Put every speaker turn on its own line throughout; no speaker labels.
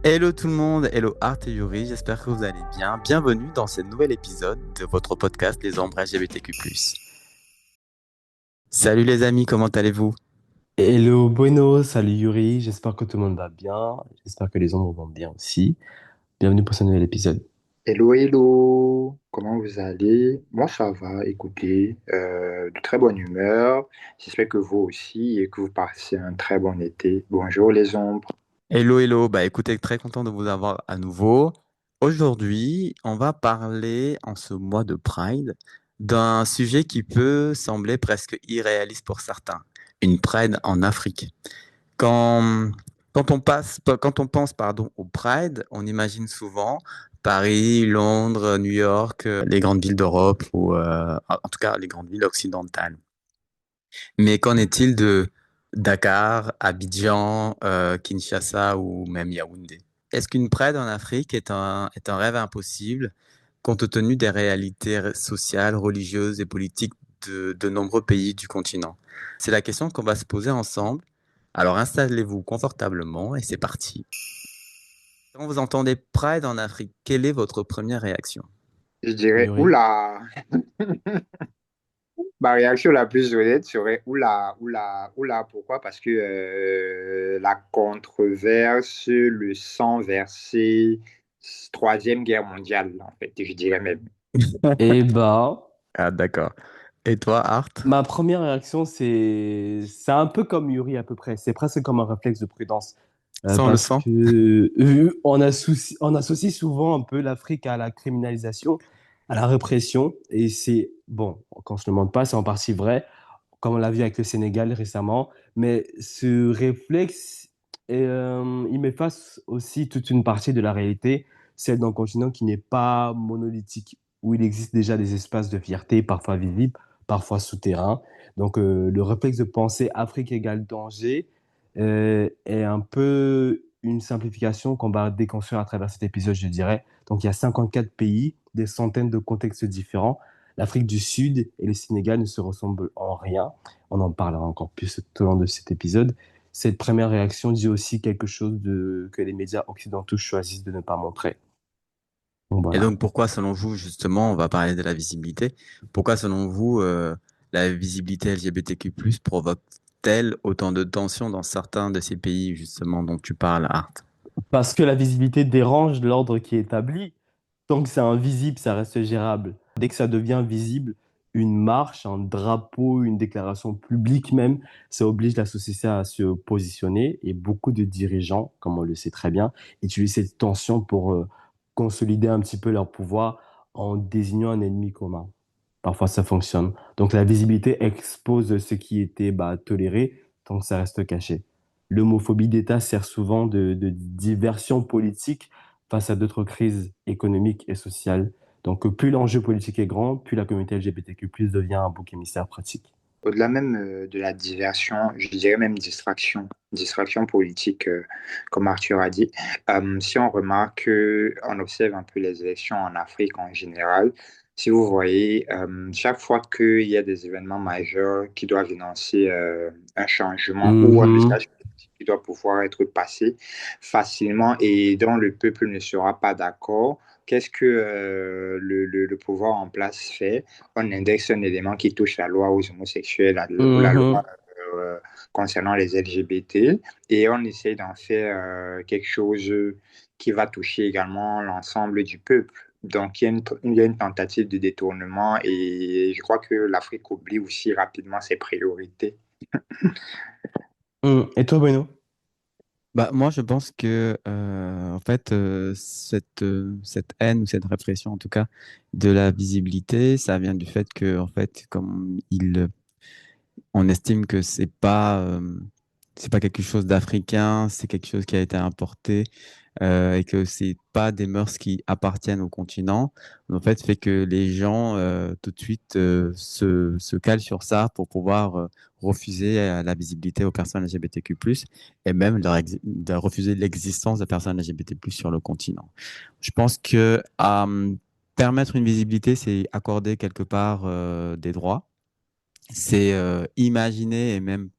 Hello tout le monde, hello Art et Yuri, j'espère que vous allez bien. Bienvenue dans ce nouvel épisode de votre podcast Les Ombres LGBTQ+. Salut les amis, comment allez-vous?
Hello Bueno, salut Yuri, j'espère que tout le monde va bien, j'espère que les ombres vont bien aussi. Bienvenue pour ce nouvel épisode.
Hello, hello, comment vous allez? Moi, ça va, écoutez, de très bonne humeur. J'espère que vous aussi et que vous passez un très bon été. Bonjour les ombres.
Hello, hello, bah écoutez, très content de vous avoir à nouveau. Aujourd'hui, on va parler en ce mois de Pride d'un sujet qui peut sembler presque irréaliste pour certains, une Pride en Afrique. Quand, quand on pense, pardon, au Pride, on imagine souvent Paris, Londres, New York, les grandes villes d'Europe ou en tout cas les grandes villes occidentales. Mais qu'en est-il de Dakar, Abidjan, Kinshasa ou même Yaoundé? Est-ce qu'une Pride en Afrique est un rêve impossible compte tenu des réalités sociales, religieuses et politiques de nombreux pays du continent? C'est la question qu'on va se poser ensemble. Alors installez-vous confortablement et c'est parti. Quand vous entendez Pride en Afrique, quelle est votre première réaction?
Je dirais,
Yuri?
oula, ma réaction la plus honnête serait oula, oula, oula. Pourquoi? Parce que la controverse, le sang versé, Troisième Guerre mondiale, en fait, je dirais même.
Eh bah,
Ah d'accord. Et toi, Art?
ma première réaction, c'est un peu comme Yuri à peu près, c'est presque comme un réflexe de prudence.
Sans le
Parce
sang?
que on associe souvent un peu l'Afrique à la criminalisation, à la répression, et c'est, bon, quand je ne demande pas, c'est en partie vrai, comme on l'a vu avec le Sénégal récemment. Mais ce réflexe, il m'efface aussi toute une partie de la réalité, celle d'un continent qui n'est pas monolithique, où il existe déjà des espaces de fierté, parfois visibles, parfois souterrains. Donc, le réflexe de penser Afrique égale danger est un peu une simplification qu'on va déconstruire à travers cet épisode, je dirais. Donc, il y a 54 pays, des centaines de contextes différents. L'Afrique du Sud et le Sénégal ne se ressemblent en rien. On en parlera encore plus tout au long de cet épisode. Cette première réaction dit aussi quelque chose que les médias occidentaux choisissent de ne pas montrer. Donc
Et
voilà.
donc, pourquoi, selon vous, justement, on va parler de la visibilité, pourquoi, selon vous, la visibilité LGBTQ+, provoque-t-elle autant de tensions dans certains de ces pays, justement, dont tu parles, Art?
Parce que la visibilité dérange l'ordre qui est établi. Tant que c'est invisible, ça reste gérable. Dès que ça devient visible, une marche, un drapeau, une déclaration publique même, ça oblige la société à se positionner. Et beaucoup de dirigeants, comme on le sait très bien, utilisent cette tension pour consolider un petit peu leur pouvoir en désignant un ennemi commun. Parfois, ça fonctionne. Donc, la visibilité expose ce qui était toléré tant que ça reste caché. L'homophobie d'État sert souvent de diversion politique face à d'autres crises économiques et sociales. Donc, plus l'enjeu politique est grand, plus la communauté LGBTQ+ devient un bouc émissaire pratique.
Au-delà même de la diversion, je dirais même distraction politique, comme Arthur a dit. Si on remarque, on observe un peu les élections en Afrique en général, si vous voyez, chaque fois qu'il y a des événements majeurs qui doivent énoncer un changement ou un
Mhm.
message qui doit pouvoir être passé facilement et dont le peuple ne sera pas d'accord, qu'est-ce que le pouvoir en place fait? On indexe un élément qui touche la loi aux homosexuels ou la loi
Mhm.
euh, concernant les LGBT et on essaie d'en faire quelque chose qui va toucher également l'ensemble du peuple. Donc, il y a une tentative de détournement et je crois que l'Afrique oublie aussi rapidement ses priorités.
Mhm. Et toi, Bruno?
Bah, moi, je pense que, en fait, cette haine ou cette répression, en tout cas, de la visibilité, ça vient du fait que, en fait, on estime que c'est pas quelque chose d'africain, c'est quelque chose qui a été importé et que c'est pas des mœurs qui appartiennent au continent. En fait, fait que les gens tout de suite se calent sur ça pour pouvoir refuser la visibilité aux personnes LGBTQ+, et même de refuser l'existence de personnes LGBT+ sur le continent. Je pense que permettre une visibilité, c'est accorder quelque part des droits, c'est imaginer et même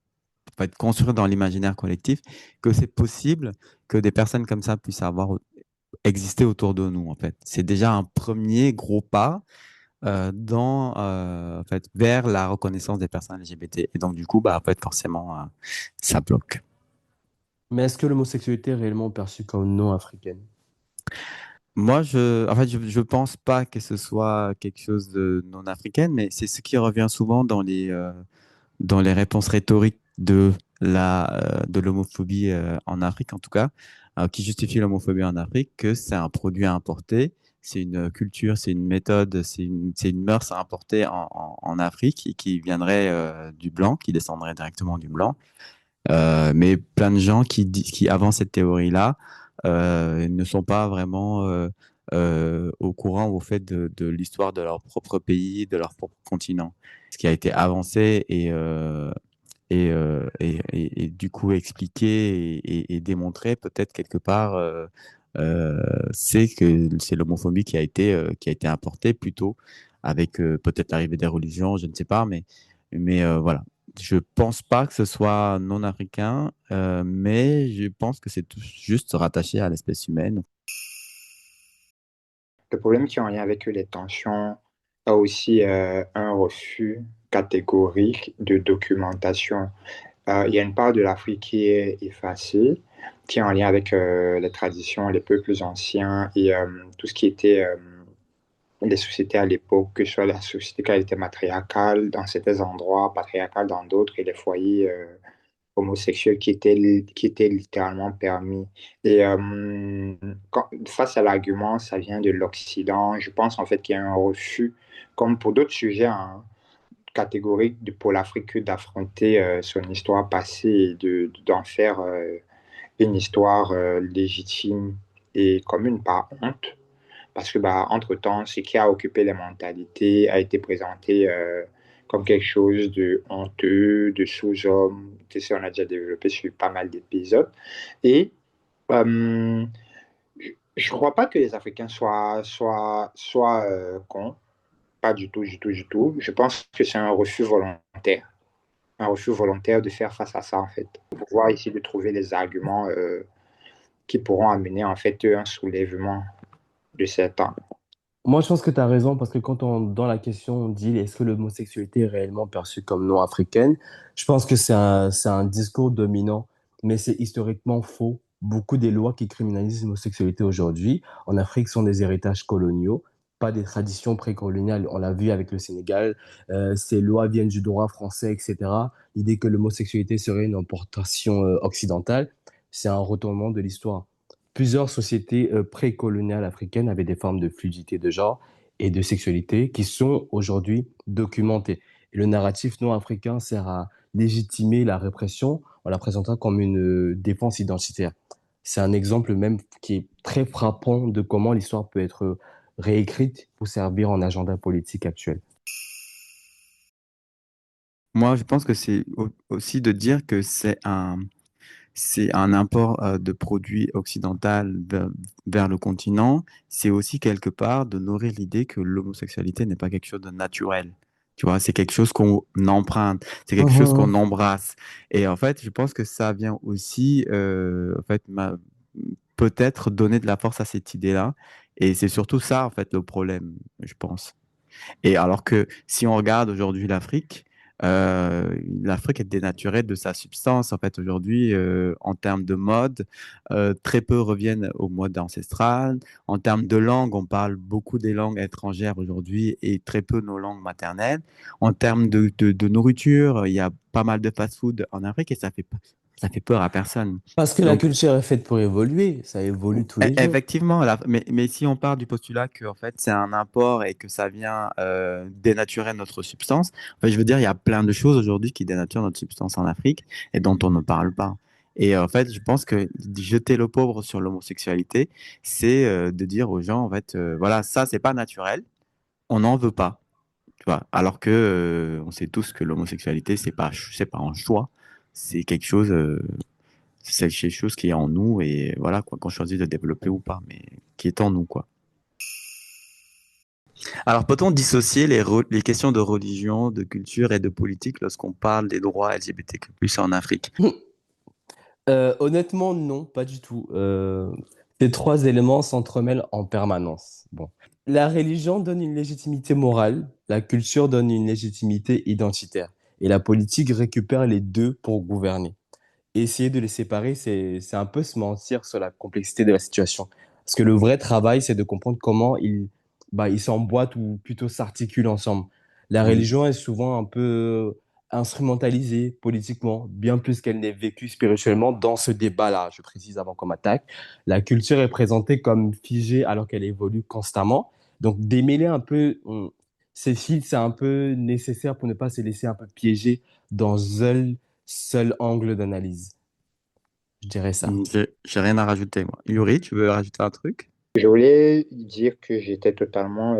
en fait, construire dans l'imaginaire collectif que c'est possible que des personnes comme ça puissent avoir existé autour de nous, en fait. C'est déjà un premier gros pas en fait, vers la reconnaissance des personnes LGBT. Et donc, du coup, bah, en fait, forcément, ça bloque.
Mais est-ce que l'homosexualité est réellement perçue comme non africaine?
Moi, je pense pas que ce soit quelque chose de non africain, mais c'est ce qui revient souvent dans les réponses rhétoriques de l'homophobie en Afrique, en tout cas, qui justifie l'homophobie en Afrique, que c'est un produit à importer, c'est une culture, c'est une méthode, c'est une mœurs à importer en Afrique et qui viendrait du blanc, qui descendrait directement du blanc. Mais plein de gens qui avancent cette théorie-là ne sont pas vraiment au courant au fait de l'histoire de leur propre pays, de leur propre continent. Ce qui a été avancé et du coup expliqué et démontré peut-être quelque part, c'est que c'est l'homophobie qui a été importée plutôt avec peut-être l'arrivée des religions, je ne sais pas, mais voilà. Je pense pas que ce soit non africain, mais je pense que c'est tout juste rattaché à l'espèce humaine.
Le problème qui est en lien avec les tensions a aussi un refus catégorique de documentation. Il y a une part de l'Afrique qui est effacée, qui est en lien avec les traditions, les peuples anciens et tout ce qui était les sociétés à l'époque, que ce soit la société qui a été matriarcale dans certains endroits, patriarcale dans d'autres, et les foyers homosexuels qui étaient littéralement permis. Et face à l'argument, ça vient de l'Occident. Je pense en fait qu'il y a un refus, comme pour d'autres sujets hein, catégoriques pour l'Afrique, d'affronter son histoire passée et d'en faire une histoire légitime et commune par honte. Parce que, bah, entre-temps, ce qui a occupé les mentalités a été présenté comme quelque chose de honteux, de sous-homme. Tu sais, on a déjà développé sur pas mal d'épisodes. Et euh, je ne crois pas que les Africains soient cons. Pas du tout, du tout, du tout. Je pense que c'est un refus volontaire. Un refus volontaire de faire face à ça, en fait. Pour pouvoir essayer de trouver les arguments qui pourront amener, en fait, un soulèvement de certains.
Moi, je pense que tu as raison parce que dans la question, on dit est-ce que l'homosexualité est réellement perçue comme non africaine? Je pense que c'est un discours dominant, mais c'est historiquement faux. Beaucoup des lois qui criminalisent l'homosexualité aujourd'hui en Afrique sont des héritages coloniaux, pas des traditions précoloniales. On l'a vu avec le Sénégal. Ces lois viennent du droit français, etc. L'idée que l'homosexualité serait une importation occidentale, c'est un retournement de l'histoire. Plusieurs sociétés précoloniales africaines avaient des formes de fluidité de genre et de sexualité qui sont aujourd'hui documentées. Et le narratif non africain sert à légitimer la répression en la présentant comme une défense identitaire. C'est un exemple même qui est très frappant de comment l'histoire peut être réécrite pour servir en agenda politique actuel.
Moi, je pense que c'est aussi de dire que c'est un import de produits occidentaux vers le continent. C'est aussi quelque part de nourrir l'idée que l'homosexualité n'est pas quelque chose de naturel. Tu vois, c'est quelque chose qu'on emprunte, c'est quelque chose qu'on
Mhm.
embrasse. Et en fait, je pense que ça vient aussi, en fait, peut-être donner de la force à cette idée-là. Et c'est surtout ça, en fait, le problème, je pense. Et alors que si on regarde aujourd'hui l'Afrique est dénaturée de sa substance. En fait, aujourd'hui, en termes de mode, très peu reviennent au mode ancestral. En termes de langue, on parle beaucoup des langues étrangères aujourd'hui et très peu nos langues maternelles. En termes de nourriture, il y a pas mal de fast-food en Afrique et ça fait peur à personne.
Parce que la
Donc,
culture est faite pour évoluer, ça évolue tous les jours.
Effectivement, mais si on part du postulat que en fait, c'est un import et que ça vient dénaturer notre substance, en fait, je veux dire, il y a plein de choses aujourd'hui qui dénaturent notre substance en Afrique et dont on ne parle pas. Et en fait, je pense que jeter le pauvre sur l'homosexualité, c'est de dire aux gens, en fait, voilà, ça, c'est pas naturel, on n'en veut pas. Tu vois, alors que on sait tous que l'homosexualité, c'est pas un choix, c'est quelque chose. C'est quelque chose qui est en nous et voilà quoi, qu'on choisit de développer ou pas, mais qui est en nous quoi. Alors peut-on dissocier les questions de religion, de culture et de politique lorsqu'on parle des droits LGBTQ+ en Afrique?
Honnêtement, non, pas du tout. Ces trois éléments s'entremêlent en permanence. Bon. La religion donne une légitimité morale, la culture donne une légitimité identitaire, et la politique récupère les deux pour gouverner. Essayer de les séparer, c'est un peu se mentir sur la complexité de la situation. Parce que le vrai travail, c'est de comprendre comment ils s'emboîtent ou plutôt s'articulent ensemble. La
Oui.
religion est souvent un peu instrumentalisée politiquement, bien plus qu'elle n'est vécue spirituellement dans ce débat-là, je précise avant qu'on m'attaque. La culture est présentée comme figée alors qu'elle évolue constamment. Donc, démêler un peu ces fils, c'est un peu nécessaire pour ne pas se laisser un peu piéger dans un seul angle d'analyse. Je dirais ça.
J'ai rien à rajouter, moi. Yuri, tu veux rajouter un truc?
Je voulais dire que j'étais totalement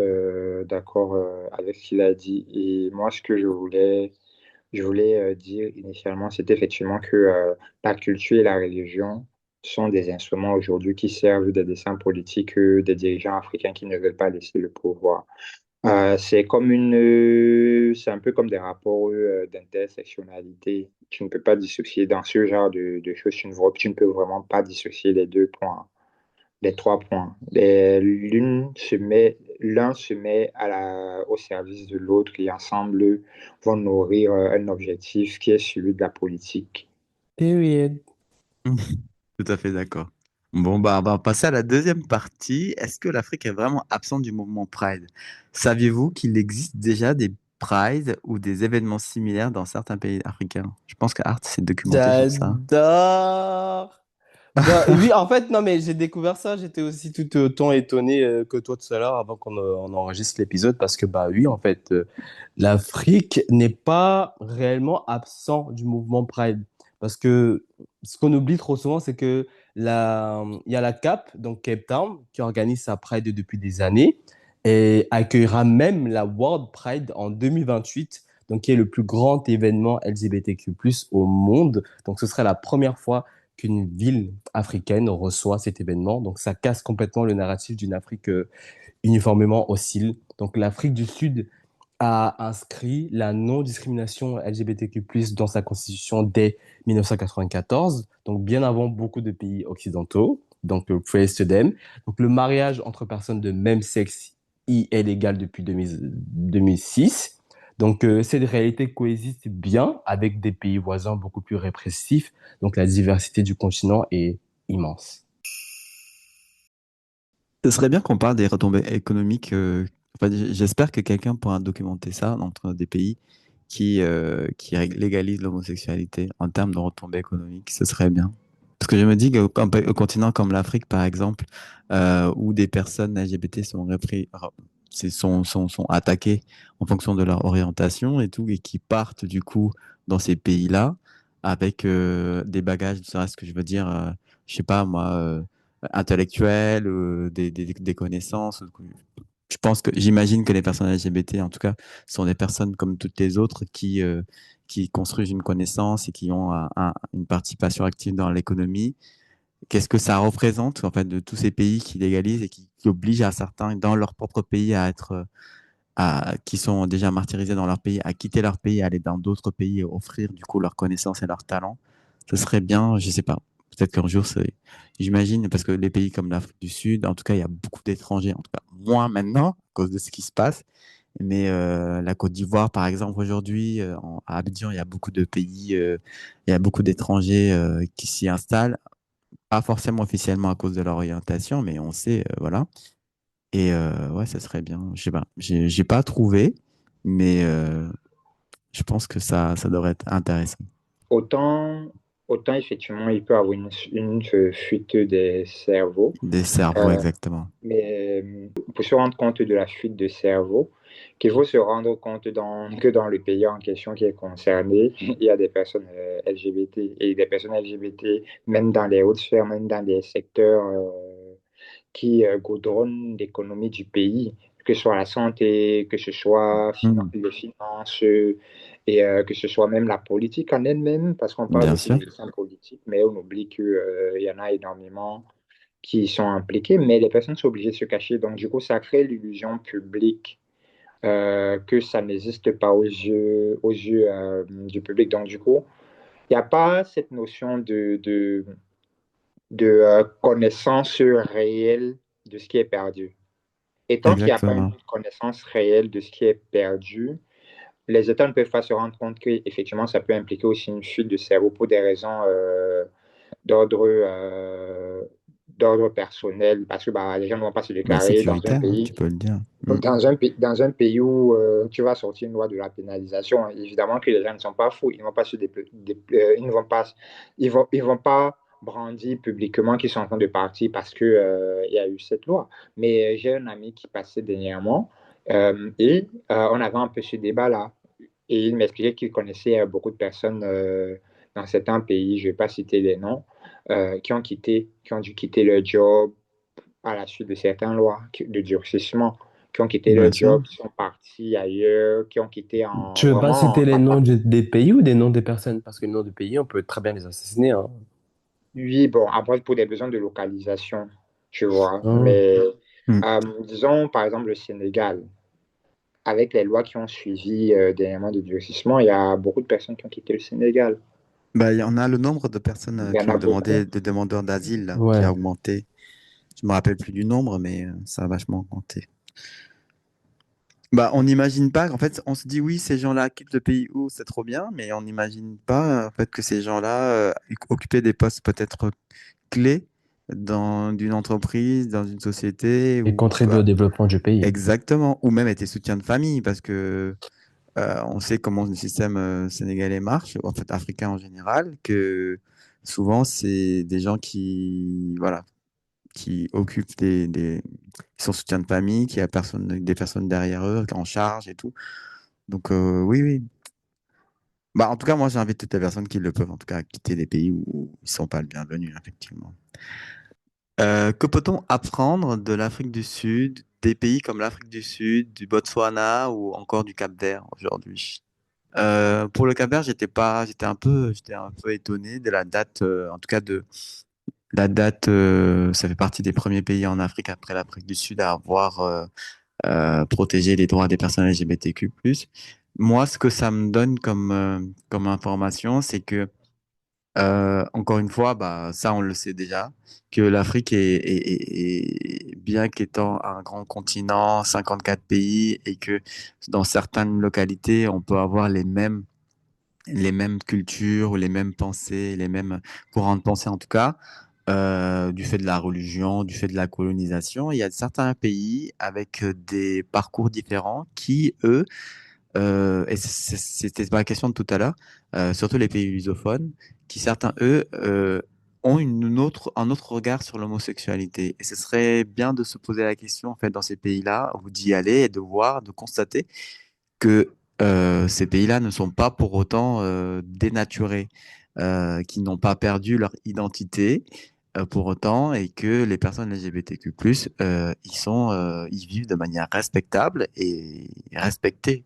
d'accord avec ce qu'il a dit. Et moi, ce que je voulais dire initialement, c'était effectivement que la culture et la religion sont des instruments aujourd'hui qui servent des desseins politiques des dirigeants africains qui ne veulent pas laisser le pouvoir. C'est un peu comme des rapports d'intersectionnalité. Tu ne peux pas dissocier dans ce genre de choses. Tu ne peux vraiment pas dissocier les deux points, les trois points. L'un se met au service de l'autre et ensemble vont nourrir un objectif qui est celui de la politique.
Period.
Tout à fait d'accord. Bon, bah, on va passer à la deuxième partie. Est-ce que l'Afrique est vraiment absente du mouvement Pride? Saviez-vous qu'il existe déjà des Pride ou des événements similaires dans certains pays africains? Je pense que Art s'est documenté sur ça.
J'adore. Bah oui, en fait, non, mais j'ai découvert ça. J'étais aussi tout autant étonné que toi tout à l'heure avant qu'on enregistre l'épisode parce que, bah oui, en fait, l'Afrique n'est pas réellement absent du mouvement Pride. Parce que ce qu'on oublie trop souvent, c'est que il y a la CAP, donc Cape Town, qui organise sa Pride depuis des années et accueillera même la World Pride en 2028, donc qui est le plus grand événement LGBTQ+ au monde. Donc ce serait la première fois qu'une ville africaine reçoit cet événement. Donc ça casse complètement le narratif d'une Afrique uniformément hostile. Donc l'Afrique du Sud a inscrit la non-discrimination LGBTQ+ dans sa constitution dès 1994, donc bien avant beaucoup de pays occidentaux, donc praise to them. Donc le mariage entre personnes de même sexe y est légal depuis 2006. Donc cette réalité coexiste bien avec des pays voisins beaucoup plus répressifs. Donc la diversité du continent est immense.
Ce serait bien qu'on parle des retombées économiques. Enfin, j'espère que quelqu'un pourra documenter ça entre des pays qui légalisent l'homosexualité en termes de retombées économiques. Ce serait bien. Parce que je me dis qu'au au continent comme l'Afrique, par exemple, où des personnes LGBT sont attaquées en fonction de leur orientation et tout, et qui partent du coup dans ces pays-là avec des bagages, c'est ce que je veux dire, je sais pas moi, intellectuels, des connaissances. Je pense que j'imagine que les personnes LGBT, en tout cas, sont des personnes comme toutes les autres qui construisent une connaissance et qui ont une participation active dans l'économie. Qu'est-ce que ça représente en fait de tous ces pays qui légalisent et qui obligent à certains dans leur propre pays à être qui sont déjà martyrisés dans leur pays à quitter leur pays, à aller dans d'autres pays et offrir du coup leurs connaissances et leurs talents. Ce serait bien, je sais pas. Peut-être qu'un jour, j'imagine, parce que les pays comme l'Afrique du Sud, en tout cas, il y a beaucoup d'étrangers, en tout cas moins maintenant, à cause de ce qui se passe. Mais la Côte d'Ivoire, par exemple, aujourd'hui, à Abidjan, il y a beaucoup de pays, il y a beaucoup d'étrangers qui s'y installent, pas forcément officiellement à cause de leur orientation, mais on sait, voilà. Et ouais, ça serait bien. Je sais pas, j'ai pas trouvé, mais je pense que ça devrait être intéressant.
Autant, autant effectivement, il peut y avoir une fuite des cerveaux,
Des cerveaux,
euh,
exactement.
mais pour se rendre compte de la fuite de cerveau, qu'il faut se rendre compte que dans le pays en question qui est concerné, il y a des personnes LGBT et des personnes LGBT, même dans les hautes sphères, même dans des secteurs qui goudronnent l'économie du pays, que ce soit la santé, que ce soit
Hmm,
les finances, et que ce soit même la politique en elle-même, parce qu'on parle
bien
aussi
sûr.
des questions politiques, mais on oublie qu'il y en a énormément qui sont impliqués, mais les personnes sont obligées de se cacher. Donc, du coup, ça crée l'illusion publique que ça n'existe pas aux yeux du public. Donc, du coup, Il n'y a pas cette notion de connaissance réelle de ce qui est perdu. Et tant qu'il n'y a pas une
Exactement.
connaissance réelle de ce qui est perdu, les États ne peuvent pas se rendre compte qu'effectivement, ça peut impliquer aussi une fuite de cerveau pour des raisons d'ordre d'ordre personnel, parce que bah, les gens ne vont pas se
Bah,
déclarer
sécuritaire, hein, tu peux le dire. Mm.
dans un pays où tu vas sortir une loi de la pénalisation. Évidemment que les gens ne sont pas fous, ils ne vont pas se ils ne vont pas, ils vont pas brandir publiquement qu'ils sont en train de partir parce que il y a eu cette loi. Mais j'ai un ami qui passait dernièrement et on avait un peu ce débat-là. Et il m'expliquait qu'il connaissait beaucoup de personnes dans certains pays, je ne vais pas citer les noms, qui ont dû quitter leur job à la suite de certaines lois de durcissement, qui ont quitté
Bien
leur
sûr.
job, qui sont partis ailleurs, qui ont quitté
Tu
en
veux pas
vraiment.
citer les noms des pays ou des noms des personnes? Parce que les noms des pays, on peut très bien les assassiner, hein.
Oui, bon, après, pour des besoins de localisation, tu vois.
Hum.
Mais
Mm.
disons, par exemple, le Sénégal, avec les lois qui ont suivi dernièrement de durcissement, il y a beaucoup de personnes qui ont quitté le Sénégal.
Bah, il y en a le nombre de personnes
Il y en
qui
a
ont
beaucoup.
demandé, de demandeurs d'asile là, qui a
Ouais.
augmenté. Je me rappelle plus du nombre, mais ça a vachement augmenté. Bah, on n'imagine pas, en fait, on se dit oui, ces gens-là quittent le pays où c'est trop bien, mais on n'imagine pas en fait que ces gens-là occupaient des postes peut-être clés dans d'une entreprise, dans une société
Et
ou
contribuer au développement du pays.
exactement, ou même étaient soutiens de famille, parce que on sait comment le système sénégalais marche, en fait africain en général, que souvent c'est des gens qui voilà qui occupent qui sont soutiens de famille, qui a personne, des personnes derrière eux en charge et tout. Donc oui, oui. Bah, en tout cas, moi, j'invite toutes les personnes qui le peuvent, en tout cas, à quitter les pays où ils sont pas le bienvenu, effectivement. Que peut-on apprendre de l'Afrique du Sud, des pays comme l'Afrique du Sud, du Botswana ou encore du Cap-Vert aujourd'hui? Pour le Cap-Vert, j'étais un peu étonné de la date, en tout cas de la date. Ça fait partie des premiers pays en Afrique après l'Afrique du Sud à avoir protéger les droits des personnes LGBTQ+. Moi, ce que ça me donne comme information, c'est que, encore une fois, bah, ça, on le sait déjà, que l'Afrique bien qu'étant un grand continent, 54 pays, et que dans certaines localités, on peut avoir les mêmes cultures ou les mêmes pensées, les mêmes courants de pensée en tout cas, du fait de la religion, du fait de la colonisation. Il y a certains pays avec des parcours différents qui, eux, et c'était ma question de tout à l'heure, surtout les pays lusophones, qui certains, eux, ont un autre regard sur l'homosexualité. Et ce serait bien de se poser la question, en fait, dans ces pays-là, ou d'y aller et de voir, de constater que ces pays-là ne sont pas pour autant dénaturés, qu'ils n'ont pas perdu leur identité pour autant, et que les personnes LGBTQ+, ils vivent de manière respectable et respectée.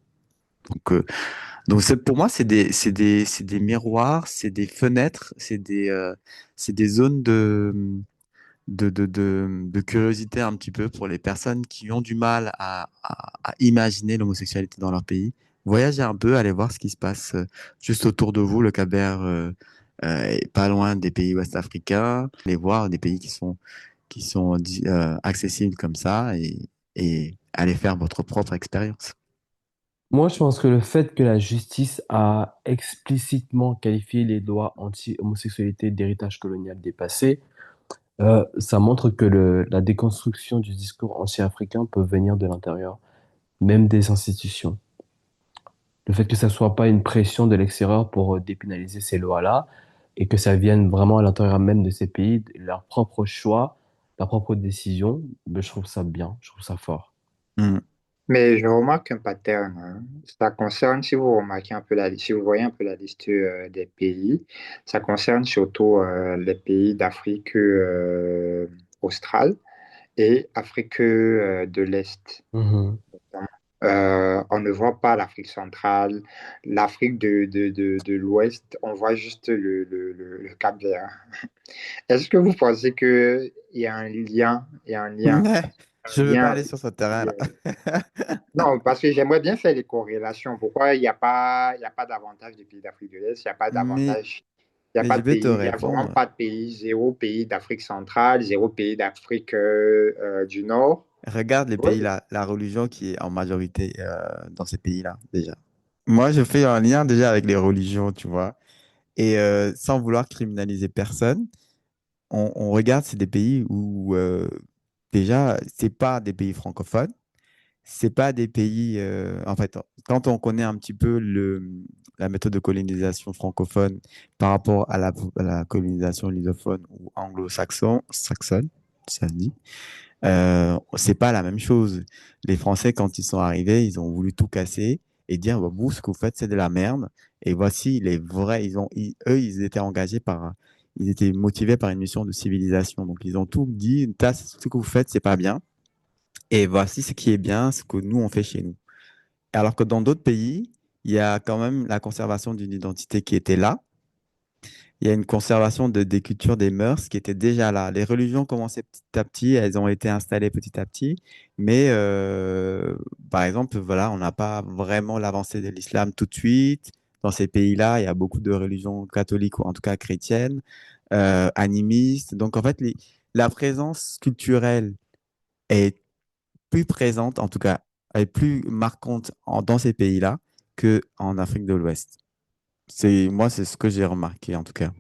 Donc, pour moi, c'est des miroirs, c'est des fenêtres, c'est des zones de curiosité un petit peu pour les personnes qui ont du mal à imaginer l'homosexualité dans leur pays. Voyagez un peu, allez voir ce qui se passe juste autour de vous. Le Cap-Vert est pas loin des pays ouest-africains. Allez voir des pays qui sont accessibles comme ça et allez faire votre propre expérience.
Moi, je pense que le fait que la justice a explicitement qualifié les lois anti-homosexualité d'héritage colonial dépassé, ça montre que la déconstruction du discours anti-africain peut venir de l'intérieur, même des institutions. Le fait que ça soit pas une pression de l'extérieur pour dépénaliser ces lois-là et que ça vienne vraiment à l'intérieur même de ces pays, leur propre choix, leur propre décision, ben, je trouve ça bien, je trouve ça fort.
Mm.
Mais je remarque un pattern, hein. Ça concerne, si vous remarquez un peu si vous voyez un peu la liste des pays, ça concerne surtout les pays d'Afrique australe et Afrique de l'Est.
Mhm.
On ne voit pas l'Afrique centrale, l'Afrique de l'Ouest, on voit juste le Cap-Vert. Est-ce que vous pensez qu'il y a un lien, il y a un lien
Ouais. Je veux pas
bien,
aller sur ce terrain-là.
bien. Non, parce que j'aimerais bien faire les corrélations. Pourquoi il y a pas davantage de pays d'Afrique de l'Est, il n'y a pas
Mais,
davantage, il y a
mais
pas
je
de
vais te
pays, il y a vraiment
répondre.
pas de pays, zéro pays d'Afrique centrale, zéro pays d'Afrique du Nord.
Regarde les
Ouais.
pays, la religion qui est en majorité dans ces pays-là, déjà. Moi, je fais un lien déjà avec les religions, tu vois. Et sans vouloir criminaliser personne, on regarde, c'est des pays où déjà, c'est pas des pays francophones, c'est pas des pays. En fait, quand on connaît un petit peu la méthode de colonisation francophone par rapport à la colonisation lusophone ou saxonne, ça se dit, c'est pas la même chose. Les Français, quand ils sont arrivés, ils ont voulu tout casser et dire, bah, vous, ce que vous faites, c'est de la merde. Et voici les vrais. Eux, ils étaient engagés ils étaient motivés par une mission de civilisation. Donc, ils ont tout dit, ce que vous faites, c'est pas bien. Et voici ce qui est bien, ce que nous, on fait chez nous. Alors que dans d'autres pays, il y a quand même la conservation d'une identité qui était là. Il y a une conservation des cultures, des mœurs qui étaient déjà là. Les religions commençaient petit à petit, elles ont été installées petit à petit, mais par exemple, voilà, on n'a pas vraiment l'avancée de l'islam tout de suite. Dans ces pays-là, il y a beaucoup de religions catholiques ou en tout cas chrétiennes, animistes. Donc en fait, la présence culturelle est plus présente, en tout cas, elle est plus marquante dans ces pays-là qu'en Afrique de l'Ouest. Moi, c'est ce que j'ai remarqué en tout cas.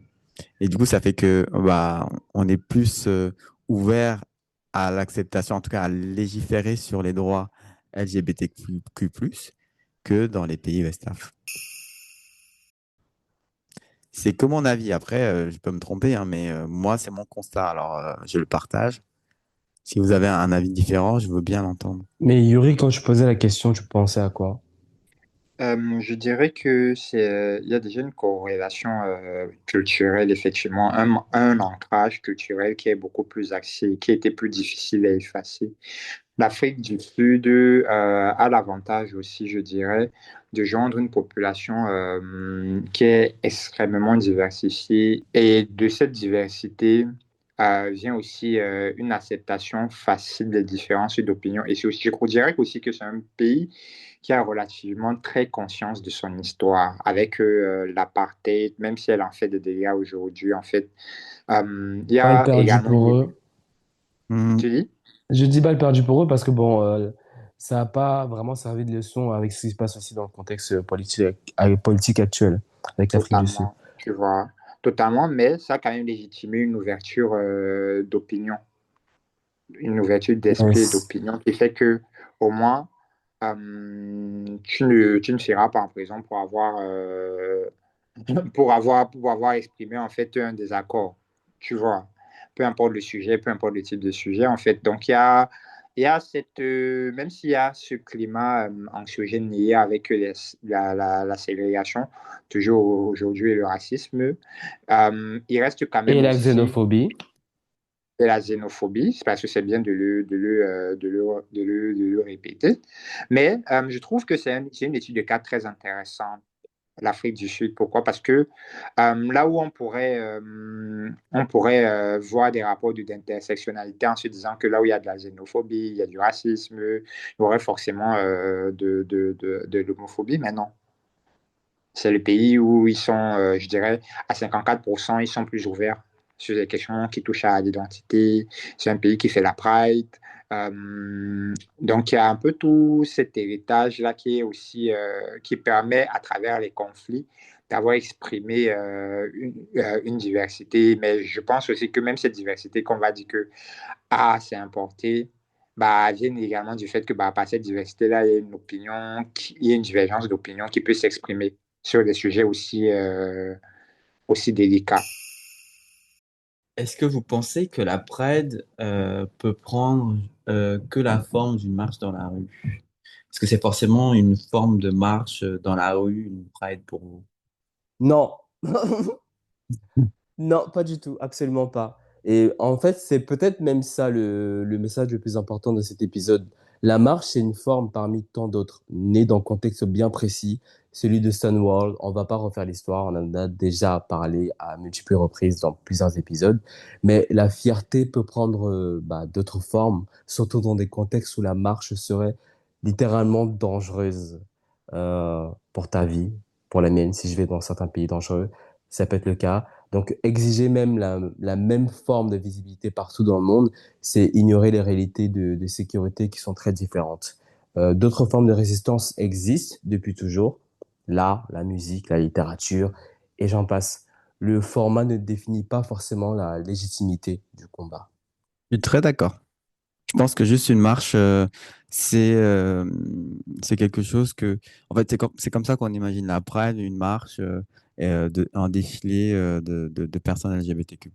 Et du coup, ça fait que bah, on est plus ouvert à l'acceptation, en tout cas à légiférer sur les droits LGBTQ+, que dans les pays West-Af. C'est que mon avis. Après, je peux me tromper, hein, mais moi, c'est mon constat. Alors, je le partage. Si vous avez un avis différent, je veux bien l'entendre.
Mais Yuri, quand je posais la question, tu pensais à quoi?
Je dirais que il y a déjà une corrélation culturelle, effectivement, un ancrage culturel qui est beaucoup plus axé, qui était plus difficile à effacer. L'Afrique du Sud a l'avantage aussi, je dirais, de joindre une population qui est extrêmement diversifiée. Et de cette diversité vient aussi une acceptation facile des différences d'opinion. Et c'est aussi, je dirais aussi que c'est un pays qui a relativement très conscience de son histoire, avec l'apartheid, même si elle en fait des dégâts aujourd'hui. En fait, il y
Balle
a
perdue
également
pour eux.
tu dis?
Je dis balle perdue pour eux parce que bon, ça n'a pas vraiment servi de leçon avec ce qui se passe aussi dans le contexte politique actuel avec l'Afrique du Sud.
Totalement, tu vois, totalement, mais ça a quand même légitimé une ouverture d'opinion, une ouverture d'esprit et
Yes.
d'opinion qui fait que au moins tu ne seras pas en prison pour avoir exprimé en fait un désaccord, tu vois, peu importe le sujet, peu importe le type de sujet en fait. Donc il y a cette, même s'il y a ce climat anxiogène lié avec la ségrégation, toujours aujourd'hui, et le racisme, il reste quand
Et
même
la
aussi
xénophobie.
la xénophobie, c'est parce que c'est bien de le répéter. Mais je trouve que c'est une étude de cas très intéressante, l'Afrique du Sud. Pourquoi? Parce que là où on pourrait voir des rapports d'intersectionnalité en se disant que là où il y a de la xénophobie, il y a du racisme, il y aurait forcément de l'homophobie, mais non. C'est le pays où ils sont, je dirais, à 54%, ils sont plus ouverts sur les questions qui touchent à l'identité. C'est un pays qui fait la Pride. Donc, il y a un peu tout cet héritage-là qui est aussi, qui permet, à travers les conflits, d'avoir exprimé une diversité. Mais je pense aussi que même cette diversité qu'on va dire que, ah, c'est importé, bah, vient également du fait que bah, par cette diversité-là, il y a une opinion, il y a une divergence d'opinion qui peut s'exprimer sur des sujets aussi, aussi délicats.
Est-ce que vous pensez que la Pride peut prendre que la forme d'une marche dans la rue? Est-ce que c'est forcément une forme de marche dans la rue, une Pride pour vous?
Non. Non, pas du tout, absolument pas. Et en fait, c'est peut-être même ça le message le plus important de cet épisode. La marche, c'est une forme parmi tant d'autres, née dans un contexte bien précis, celui de Stonewall. On va pas refaire l'histoire, on en a déjà parlé à multiples reprises dans plusieurs épisodes, mais la fierté peut prendre d'autres formes, surtout dans des contextes où la marche serait littéralement dangereuse pour ta vie, pour la mienne, si je vais dans certains pays dangereux, ça peut être le cas. Donc, exiger même la même forme de visibilité partout dans le monde, c'est ignorer les réalités de sécurité qui sont très différentes. D'autres formes de résistance existent depuis toujours. L'art, la musique, la littérature, et j'en passe. Le format ne définit pas forcément la légitimité du combat.
Je suis très d'accord. Je pense que juste une marche, c'est c'est quelque chose que, en fait, c'est comme ça qu'on imagine la Pride, une marche, un défilé de personnes LGBTQ+.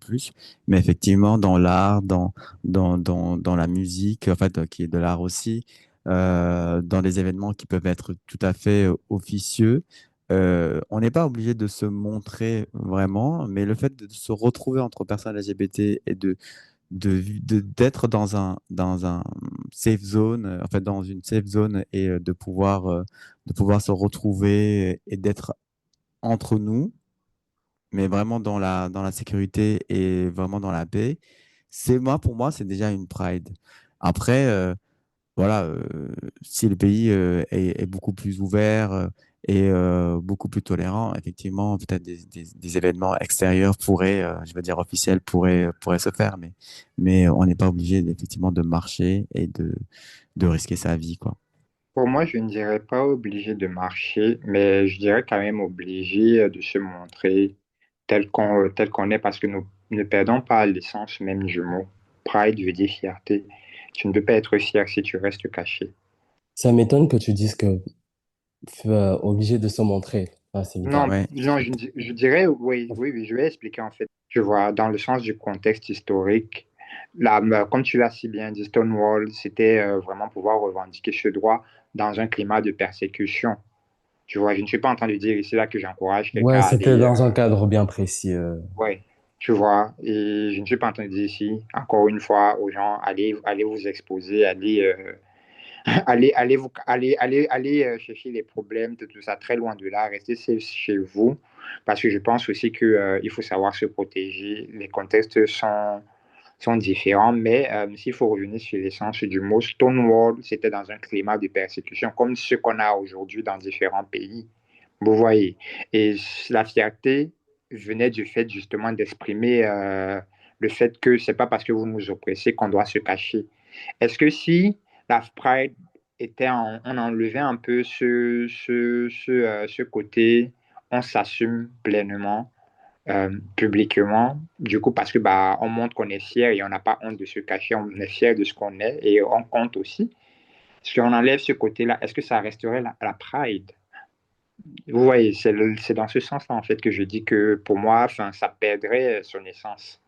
Mais effectivement, dans l'art, dans la musique, en fait, qui est de l'art aussi, dans des événements qui peuvent être tout à fait officieux, on n'est pas obligé de se montrer vraiment, mais le fait de se retrouver entre personnes LGBT et d'être dans un safe zone, en fait, dans une safe zone et de pouvoir se retrouver et d'être entre nous, mais vraiment dans la sécurité et vraiment dans la paix. Pour moi, c'est déjà une pride. Après, voilà, si le pays est beaucoup plus ouvert et beaucoup plus tolérant, effectivement, peut-être des événements extérieurs pourraient, je veux dire officiels, pourraient se faire, mais on n'est pas obligé effectivement de marcher et de risquer sa vie, quoi.
Pour moi, je ne dirais pas obligé de marcher, mais je dirais quand même obligé de se montrer tel qu'on est, parce que nous ne perdons pas l'essence même du mot. Pride veut dire fierté. Tu ne peux pas être fier si tu restes caché.
Ça m'étonne que tu dises que obligé de se montrer. Ah, c'est évident.
Non,
Ouais.
non, je dirais, oui, oui, oui, je vais expliquer en fait. Tu vois, dans le sens du contexte historique, comme tu l'as si bien dit, Stonewall, c'était vraiment pouvoir revendiquer ce droit dans un climat de persécution. Tu vois, je ne suis pas en train de dire ici là que j'encourage quelqu'un
Ouais,
à
c'était
aller,
dans un cadre bien précis.
ouais, tu vois, et je ne suis pas en train de dire ici, encore une fois, aux gens, allez vous exposer, allez chercher les problèmes, tout ça, très loin de là. Restez chez vous, parce que je pense aussi que, il faut savoir se protéger. Les contextes sont différents, mais s'il faut revenir sur l'essence du mot, Stonewall, c'était dans un climat de persécution, comme ce qu'on a aujourd'hui dans différents pays. Vous voyez. Et la fierté venait du fait justement d'exprimer le fait que c'est pas parce que vous nous oppressez qu'on doit se cacher. Est-ce que si la Pride on enlevait un peu ce côté, on s'assume pleinement, publiquement, du coup, parce que bah, on montre qu'on est fier et on n'a pas honte de se cacher, on est fier de ce qu'on est et on compte aussi. Si on enlève ce côté-là, est-ce que ça resterait la Pride? Vous voyez, c'est dans ce sens-là, en fait, que je dis que pour moi, enfin, ça perdrait son essence.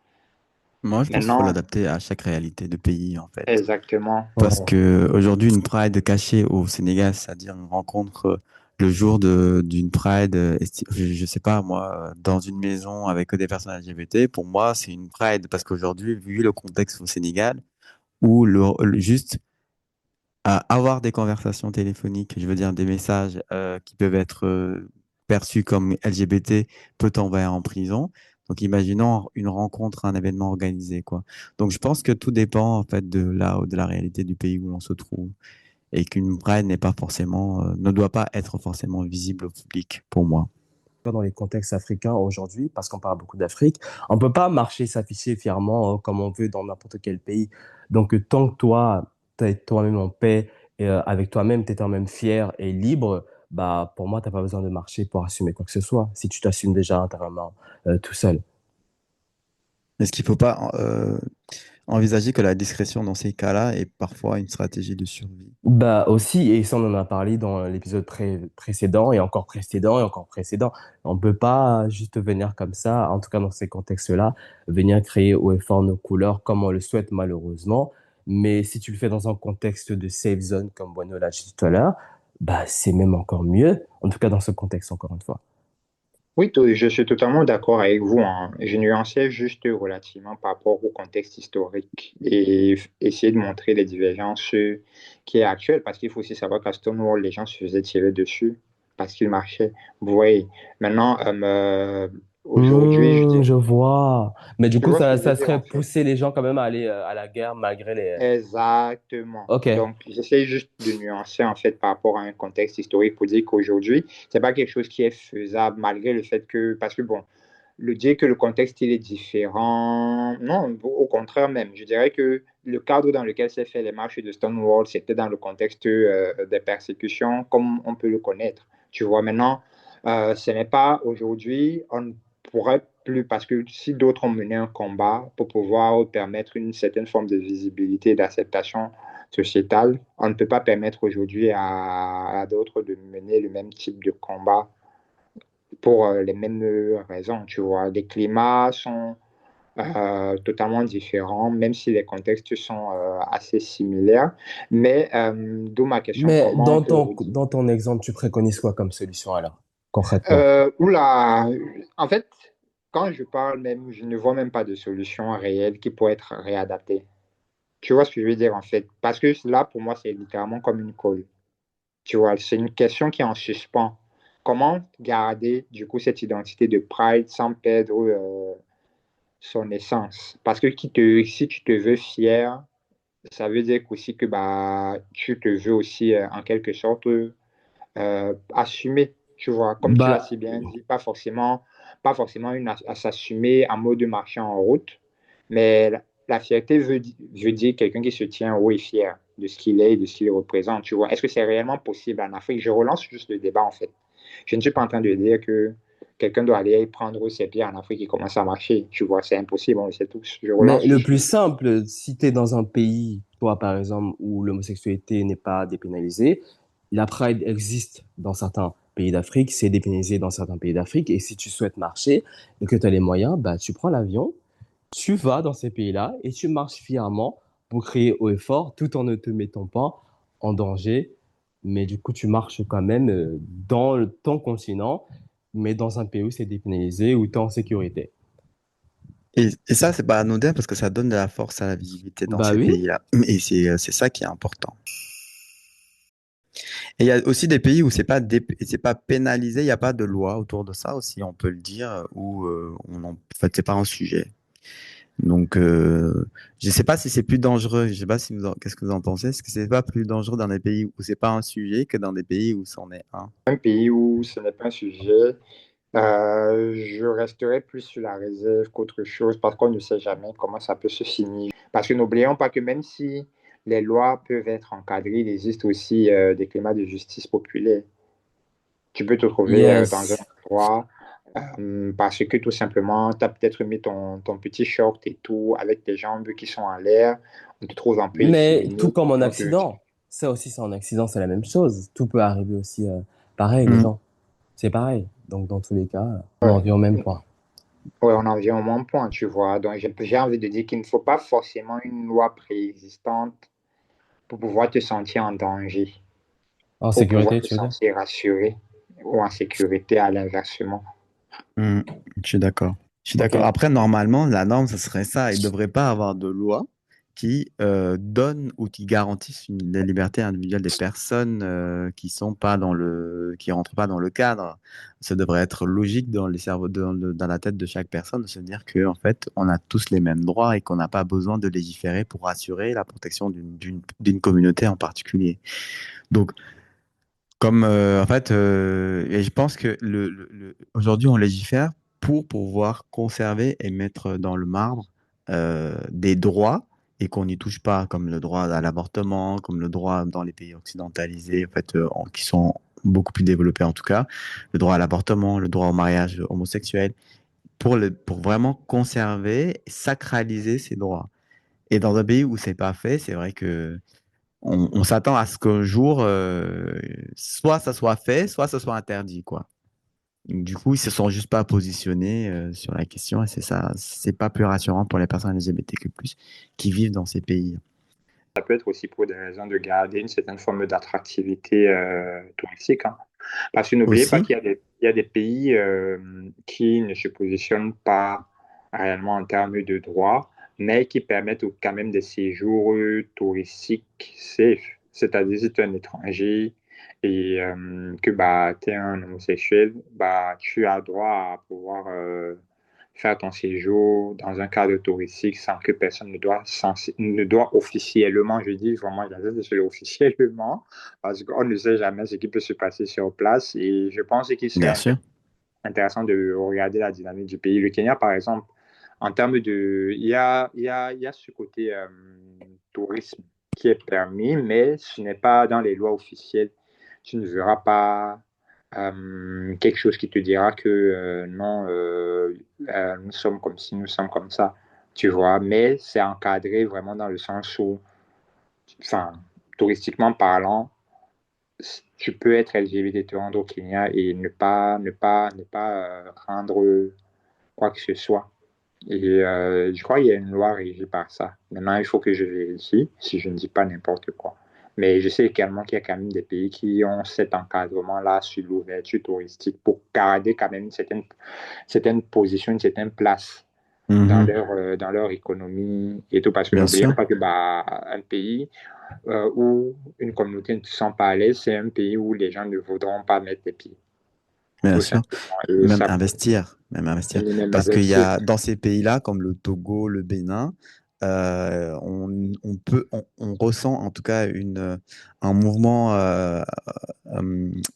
Moi, je pense qu'il faut
Maintenant,
l'adapter à chaque réalité de pays, en fait.
exactement.
Parce
Ouais.
que aujourd'hui, une Pride cachée au Sénégal, c'est-à-dire une rencontre le jour d'une Pride, je sais pas moi, dans une maison avec que des personnes LGBT, pour moi, c'est une Pride parce qu'aujourd'hui, vu le contexte au Sénégal, où juste avoir des conversations téléphoniques, je veux dire des messages qui peuvent être perçus comme LGBT peut t'envoyer en prison. Donc, imaginons une rencontre, un événement organisé, quoi. Donc, je pense que tout dépend en fait de la réalité du pays où l'on se trouve et qu'une pride n'est pas forcément, ne doit pas être forcément visible au public, pour moi.
Dans les contextes africains aujourd'hui, parce qu'on parle beaucoup d'Afrique, on peut pas marcher, s'afficher fièrement comme on veut dans n'importe quel pays. Donc, tant que toi, tu es toi-même en paix et avec toi-même, tu es toi-même fier et libre, bah, pour moi, t'as pas besoin de marcher pour assumer quoi que ce soit, si tu t'assumes déjà intérieurement tout seul.
Est-ce qu'il ne faut pas envisager que la discrétion dans ces cas-là est parfois une stratégie de survie?
Bah aussi, et ça on en a parlé dans l'épisode précédent et encore précédent et encore précédent. On peut pas juste venir comme ça, en tout cas dans ces contextes-là, venir créer haut et fort nos couleurs comme on le souhaite malheureusement. Mais si tu le fais dans un contexte de safe zone, comme Bueno l'a dit tout à l'heure, bah c'est même encore mieux. En tout cas dans ce contexte, encore une fois.
Oui, je suis totalement d'accord avec vous, hein. Je nuançais juste relativement par rapport au contexte historique et essayer de montrer les divergences qui est actuelles, parce qu'il faut aussi savoir qu'à Stonewall, les gens se faisaient tirer dessus parce qu'ils marchaient. Vous voyez, maintenant, aujourd'hui, je dirais,
Je vois. Mais du
tu
coup,
vois ce que je veux
ça
dire
serait
en fait.
pousser les gens quand même à aller à la guerre malgré les...
Exactement.
Ok.
Donc, j'essaie juste de nuancer en fait par rapport à un contexte historique pour dire qu'aujourd'hui, c'est pas quelque chose qui est faisable malgré le fait que, parce que bon, le dire que le contexte il est différent, non, au contraire même. Je dirais que le cadre dans lequel s'est fait les marches de Stonewall, c'était dans le contexte des persécutions comme on peut le connaître. Tu vois, maintenant, ce n'est pas aujourd'hui, on ne pourrait plus, parce que si d'autres ont mené un combat pour pouvoir permettre une certaine forme de visibilité et d'acceptation sociétale, on ne peut pas permettre aujourd'hui à d'autres de mener le même type de combat pour les mêmes raisons, tu vois. Les climats sont totalement différents, même si les contextes sont assez similaires. Mais d'où ma question,
Mais
comment aujourd'hui...
dans ton exemple, tu préconises quoi comme solution alors, concrètement?
Oula, en fait, quand je parle même, je ne vois même pas de solution réelle qui pourrait être réadaptée. Tu vois ce que je veux dire en fait? Parce que là, pour moi, c'est littéralement comme une colle. Tu vois, c'est une question qui est en suspens. Comment garder du coup cette identité de Pride sans perdre son essence? Parce que si tu te veux fier, ça veut dire aussi que bah, tu te veux aussi en quelque sorte assumer, tu vois, comme tu l'as
Bah,
si bien dit, pas forcément à s'assumer en mode marchand en route, mais la fierté veut dire quelqu'un qui se tient haut et fier de ce qu'il est et de ce qu'il représente, tu vois. Est-ce que c'est réellement possible en Afrique? Je relance juste le débat en fait. Je ne suis pas en train de dire que quelqu'un doit aller prendre ses pieds en Afrique et commencer à marcher, tu vois, c'est impossible, on le sait tous. Je
mais
relance
le
juste
plus
le...
simple, si tu es dans un pays, toi par exemple, où l'homosexualité n'est pas dépénalisée, la Pride existe dans certains pays d'Afrique, c'est dépénalisé dans certains pays d'Afrique, et si tu souhaites marcher et que tu as les moyens, bah, tu prends l'avion, tu vas dans ces pays-là et tu marches fièrement pour crier haut et fort tout en ne te mettant pas en danger. Mais du coup, tu marches quand même dans ton continent, mais dans un pays où c'est dépénalisé, où tu es en sécurité.
Et ça, c'est pas anodin parce que ça donne de la force à la visibilité dans
Bah
ces
oui.
pays-là. Et c'est ça qui est important. Et il y a aussi des pays où c'est pas pénalisé, il n'y a pas de loi autour de ça aussi, on peut le dire, où en fait, c'est pas un sujet. Donc, je sais pas si c'est plus dangereux. Je sais pas si qu'est-ce que vous en pensez. Est-ce que c'est pas plus dangereux dans des pays où c'est pas un sujet que dans des pays où c'en est un?
Un pays où ce n'est pas un sujet, je resterai plus sur la réserve qu'autre chose parce qu'on ne sait jamais comment ça peut se finir. Parce que n'oublions pas que même si les lois peuvent être encadrées, il existe aussi des climats de justice populaire. Tu peux te trouver dans un
Yes.
endroit parce que tout simplement, tu as peut-être mis ton petit short et tout avec tes jambes qui sont en l'air. On te trouve un peu
Mais
efféminé.
tout comme en
Donc,
accident, ça aussi, c'est en accident, c'est la même chose. Tout peut arriver aussi pareil, les
Hmm.
gens. C'est pareil. Donc, dans tous les cas, on en vient au même point.
ouais, on en vient au même point, tu vois. Donc, j'ai envie de dire qu'il ne faut pas forcément une loi préexistante pour pouvoir te sentir en danger,
En
pour pouvoir
sécurité,
te
tu veux dire?
sentir rassuré ou en sécurité à l'inversement.
Hmm. Je suis d'accord. Je suis
Ok.
d'accord. Après, normalement, la norme, ce serait ça. Il ne devrait pas avoir de loi qui donne ou qui garantisse la liberté individuelle des personnes qui rentrent pas dans le cadre. Ça devrait être logique dans les cerveaux, dans la tête de chaque personne de se dire que, en fait, on a tous les mêmes droits et qu'on n'a pas besoin de légiférer pour assurer la protection d'une communauté en particulier. Donc, comme en fait, et je pense que aujourd'hui on légifère pour pouvoir conserver et mettre dans le marbre des droits et qu'on n'y touche pas, comme le droit à l'avortement, comme le droit dans les pays occidentalisés, en fait, qui sont beaucoup plus développés en tout cas, le droit à l'avortement, le droit au mariage homosexuel, pour vraiment conserver, sacraliser ces droits. Et dans un pays où c'est pas fait, c'est vrai que on s'attend à ce qu'un jour, soit ça soit fait, soit ça soit interdit, quoi. Du coup, ils se sont juste pas positionnés sur la question et c'est ça, c'est pas plus rassurant pour les personnes LGBTQ+, qui vivent dans ces pays.
Ça peut être aussi pour des raisons de garder une certaine forme d'attractivité touristique, hein. Parce que n'oubliez pas
Aussi,
qu'il y a des pays qui ne se positionnent pas réellement en termes de droits, mais qui permettent quand même des séjours touristiques safe. C'est-à-dire, si tu es un étranger et que bah, tu es un homosexuel, bah, tu as droit à pouvoir faire ton séjour dans un cadre touristique sans que personne ne doit officiellement, je dis vraiment, j'insiste sur le officiellement, parce qu'on ne sait jamais ce qui peut se passer sur place. Et je pense qu'il
bien
serait
sûr.
intéressant de regarder la dynamique du pays. Le Kenya, par exemple, en termes de... Il y a ce côté tourisme qui est permis, mais ce n'est pas dans les lois officielles. Tu ne verras pas quelque chose qui te dira que non, nous sommes comme ci, nous sommes comme ça, tu vois. Mais c'est encadré vraiment dans le sens où, enfin, touristiquement parlant, tu peux être LGBT, te rendre au Kenya et ne pas rendre quoi que ce soit. Et je crois qu'il y a une loi régie par ça. Maintenant, il faut que je vérifie si je ne dis pas n'importe quoi. Mais je sais également qu'il y a quand même des pays qui ont cet encadrement-là sur l'ouverture touristique pour garder quand même une certaine position, une certaine place
Mhm.
dans leur économie et tout. Parce que
Bien
n'oublions
sûr,
pas que bah, un pays où une communauté ne se sent pas à l'aise, c'est un pays où les gens ne voudront pas mettre les pieds,
bien
tout
sûr.
simplement. Et ça peut
Même investir.
même
Parce qu'il y
investir.
a, dans ces pays-là, comme le Togo, le Bénin, on ressent en tout cas un mouvement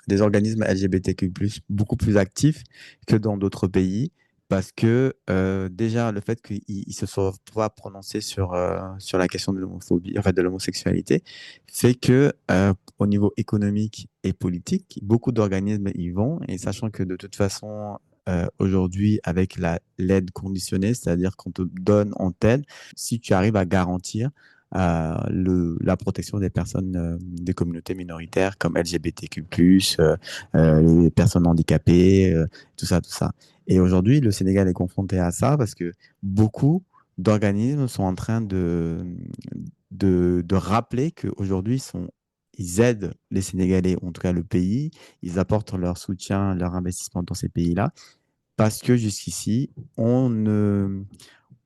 des organismes LGBTQ+, beaucoup plus actifs que dans d'autres pays. Parce que déjà, le fait qu'ils ne se soient pas prononcés sur la question de l'homophobie, en fait, de l'homosexualité, fait que au niveau économique et politique, beaucoup d'organismes y vont. Et sachant que de toute façon, aujourd'hui, avec l'aide conditionnée, c'est-à-dire qu'on te donne, on t'aide, si tu arrives à garantir la protection des personnes des communautés minoritaires comme LGBTQ+, les personnes handicapées, tout ça, tout ça. Et aujourd'hui, le Sénégal est confronté à ça parce que beaucoup d'organismes sont en train de rappeler qu'aujourd'hui, ils aident les Sénégalais, en tout cas le pays, ils apportent leur soutien, leur investissement dans ces pays-là, parce que jusqu'ici, on ne,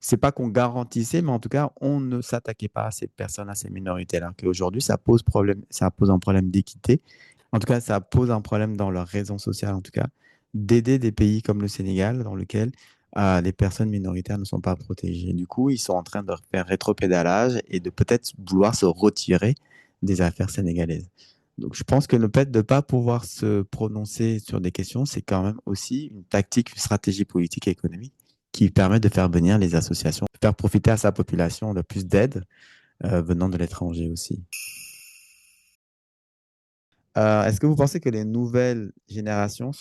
c'est pas qu'on garantissait, mais en tout cas, on ne s'attaquait pas à ces personnes, à ces minorités-là. Qu'aujourd'hui, ça pose problème, ça pose un problème d'équité. En tout cas, ça pose un problème dans leur raison sociale, en tout cas, d'aider des pays comme le Sénégal, dans lequel les personnes minoritaires ne sont pas protégées. Du coup, ils sont en train de faire rétropédalage et de peut-être vouloir se retirer des affaires sénégalaises. Donc, je pense que le fait de ne pas pouvoir se prononcer sur des questions, c'est quand même aussi une tactique, une stratégie politique et économique qui permet de faire venir les associations, de faire profiter à sa population de plus d'aide venant de l'étranger aussi. Est-ce que vous pensez que les nouvelles générations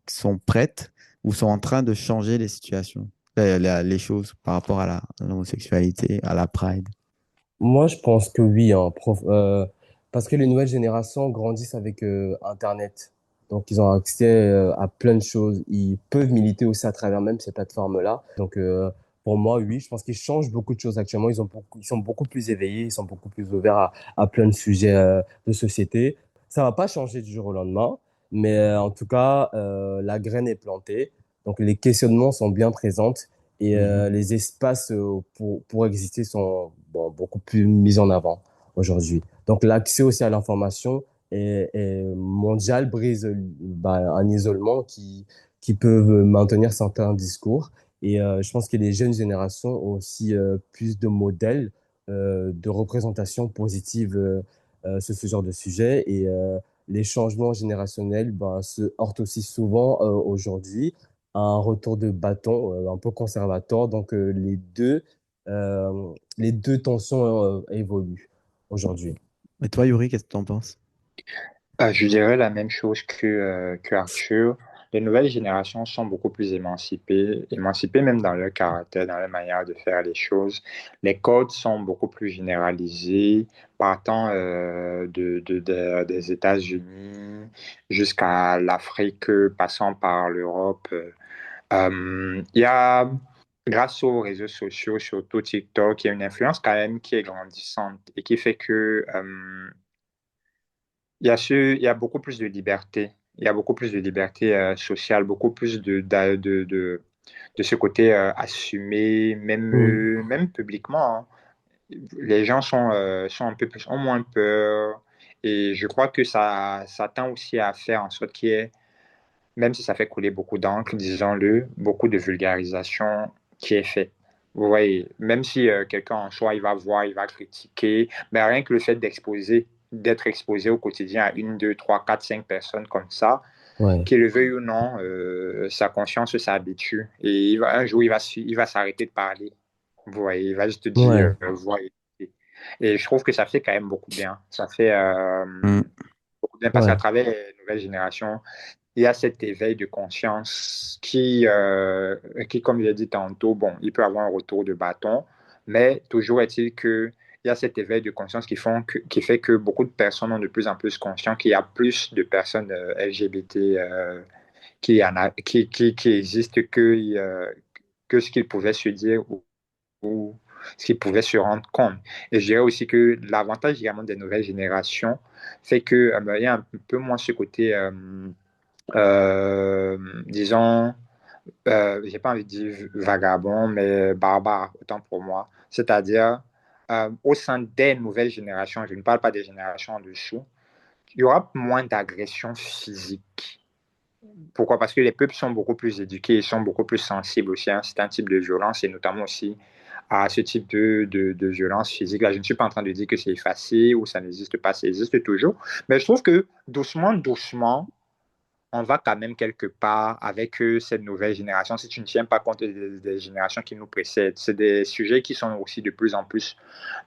sont prêtes ou sont en train de changer les situations, les choses par rapport à à l'homosexualité, à la Pride?
Moi, je pense que oui, hein, parce que les nouvelles générations grandissent avec Internet. Donc, ils ont accès à plein de choses. Ils peuvent militer aussi à travers même ces plateformes-là. Donc, pour moi, oui, je pense qu'ils changent beaucoup de choses actuellement. Ils sont beaucoup plus éveillés, ils sont beaucoup plus ouverts à plein de sujets de société. Ça va pas changer du jour au lendemain, mais en tout cas, la graine est plantée. Donc, les questionnements sont bien présents et
Mhm.
les espaces pour exister sont bon, beaucoup plus mis en avant aujourd'hui. Donc l'accès aussi à l'information est mondial, brise un isolement qui peut maintenir certains discours. Et je pense que les jeunes générations ont aussi plus de modèles de représentation positive sur ce genre de sujet. Et les changements générationnels se heurtent aussi souvent aujourd'hui un retour de bâton un peu conservateur. Donc les deux tensions évoluent aujourd'hui.
Et toi, Yuri, qu'est-ce que tu en penses?
Je dirais la même chose que Arthur. Les nouvelles générations sont beaucoup plus émancipées même dans leur caractère, dans leur manière de faire les choses. Les codes sont beaucoup plus généralisés, partant des États-Unis jusqu'à l'Afrique, passant par l'Europe. Il y a, grâce aux réseaux sociaux, surtout TikTok, il y a une influence quand même qui est grandissante et qui fait que il y a beaucoup plus de liberté Il y a beaucoup plus de liberté sociale, beaucoup plus de ce côté assumé, même,
Mm.
même publiquement, hein. Les gens sont un peu plus, ont moins peur. Et je crois que ça tend aussi à faire en sorte qu'il y ait, même si ça fait couler beaucoup d'encre, disons-le, beaucoup de vulgarisation qui est fait. Vous voyez, même si quelqu'un en soi, il va voir, il va critiquer, mais rien que le fait d'être exposé au quotidien à une, deux, trois, quatre, cinq personnes comme ça,
Ouais,
qu'il le veuille ou non, sa conscience s'habitue. Et un jour, il va s'arrêter de parler. Vous voyez, il va juste te dire,
ouais,
voyez. Et je trouve que ça fait quand même beaucoup bien. Ça fait
Mm.
beaucoup bien parce qu'à
ouais.
travers les nouvelles générations, il y a cet éveil de conscience qui, comme je l'ai dit tantôt, bon, il peut avoir un retour de bâton, mais toujours est-il que il y a cet éveil de conscience qui fait que beaucoup de personnes ont de plus en plus conscience qu'il y a plus de personnes LGBT qui existent que ce qu'ils pouvaient se dire ou ce qu'ils pouvaient se rendre compte. Et je dirais aussi que l'avantage également des nouvelles générations fait que il y a un peu moins ce côté disons, j'ai pas envie de dire vagabond, mais barbare, autant pour moi. C'est-à-dire, au sein des nouvelles générations, je ne parle pas des générations en dessous, il y aura moins d'agressions physiques. Pourquoi? Parce que les peuples sont beaucoup plus éduqués, ils sont beaucoup plus sensibles aussi à un certain type de violence et notamment aussi à ce type de violence physique. Là, je ne suis pas en train de dire que c'est effacé ou ça n'existe pas, ça existe toujours. Mais je trouve que doucement, doucement, on va quand même quelque part avec cette nouvelle génération, si tu ne tiens pas compte des générations qui nous précèdent. C'est des sujets qui sont aussi de plus en plus